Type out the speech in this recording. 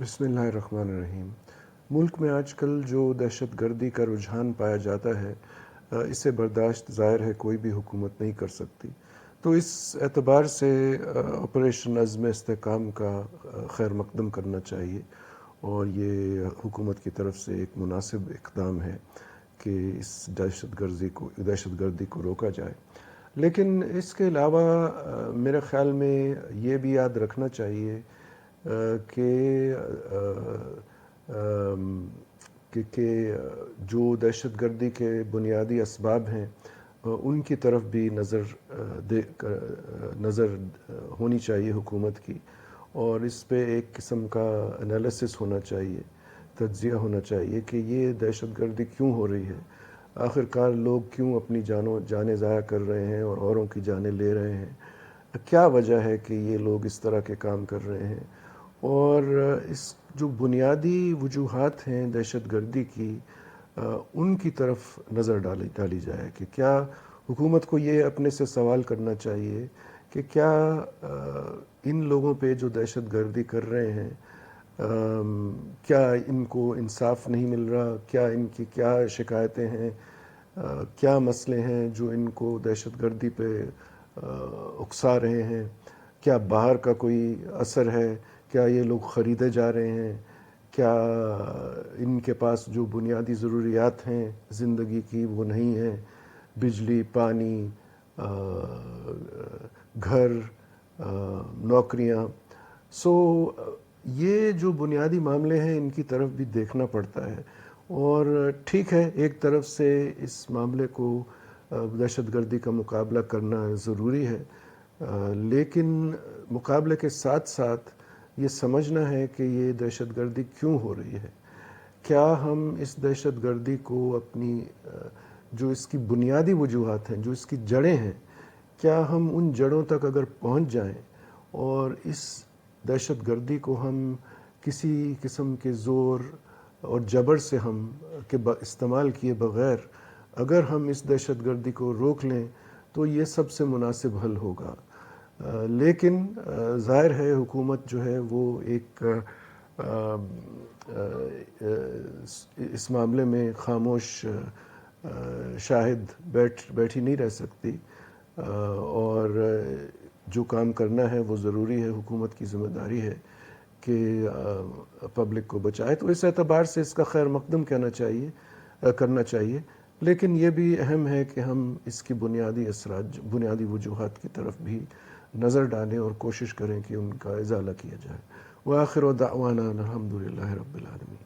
بسم اللہ الرحمن الرحیم۔ ملک میں آج کل جو دہشت گردی کا رجحان پایا جاتا ہے، اسے برداشت ظاہر ہے کوئی بھی حکومت نہیں کر سکتی۔ تو اس اعتبار سے آپریشن عزم استحکام کا خیر مقدم کرنا چاہیے، اور یہ حکومت کی طرف سے ایک مناسب اقدام ہے کہ اس دہشت گردی کو روکا جائے۔ لیکن اس کے علاوہ میرے خیال میں یہ بھی یاد رکھنا چاہیے کہ جو دہشت گردی کے بنیادی اسباب ہیں ان کی طرف بھی نظر ہونی چاہیے حکومت کی، اور اس پہ ایک قسم کا انالیسس ہونا چاہیے، تجزیہ ہونا چاہیے کہ یہ دہشت گردی کیوں ہو رہی ہے، آخر کار لوگ کیوں اپنی جانیں ضائع کر رہے ہیں اور اوروں کی جانیں لے رہے ہیں، کیا وجہ ہے کہ یہ لوگ اس طرح کے کام کر رہے ہیں، اور اس جو بنیادی وجوہات ہیں دہشت گردی کی ان کی طرف نظر ڈالی جائے کہ کیا حکومت کو یہ اپنے سے سوال کرنا چاہیے کہ کیا ان لوگوں پہ جو دہشت گردی کر رہے ہیں کیا ان کو انصاف نہیں مل رہا، کیا ان کی کیا شکایتیں ہیں، کیا مسئلے ہیں جو ان کو دہشت گردی پہ اکسا رہے ہیں، کیا باہر کا کوئی اثر ہے، کیا یہ لوگ خریدے جا رہے ہیں، کیا ان کے پاس جو بنیادی ضروریات ہیں زندگی کی وہ نہیں ہیں، بجلی، پانی، گھر، نوکریاں۔ یہ جو بنیادی معاملے ہیں ان کی طرف بھی دیکھنا پڑتا ہے، اور ٹھیک ہے ایک طرف سے اس معاملے کو دہشت گردی کا مقابلہ کرنا ضروری ہے، لیکن مقابلے کے ساتھ ساتھ یہ سمجھنا ہے کہ یہ دہشت گردی کیوں ہو رہی ہے، کیا ہم اس دہشت گردی کو اپنی جو اس کی بنیادی وجوہات ہیں، جو اس کی جڑیں ہیں، کیا ہم ان جڑوں تک اگر پہنچ جائیں اور اس دہشت گردی کو ہم کسی قسم کے زور اور جبر سے ہم استعمال کیے بغیر اگر ہم اس دہشت گردی کو روک لیں تو یہ سب سے مناسب حل ہوگا۔ لیکن ظاہر ہے حکومت جو ہے وہ ایک اس معاملے میں خاموش شاہد بیٹھی نہیں رہ سکتی، اور جو کام کرنا ہے وہ ضروری ہے، حکومت کی ذمہ داری ہے کہ پبلک کو بچائے، تو اس اعتبار سے اس کا خیر مقدم کرنا چاہیے، لیکن یہ بھی اہم ہے کہ ہم اس کی بنیادی وجوہات کی طرف بھی نظر ڈالیں اور کوشش کریں کہ ان کا ازالہ کیا جائے۔ وآخر دعوانا الحمد للہ رب العالمین۔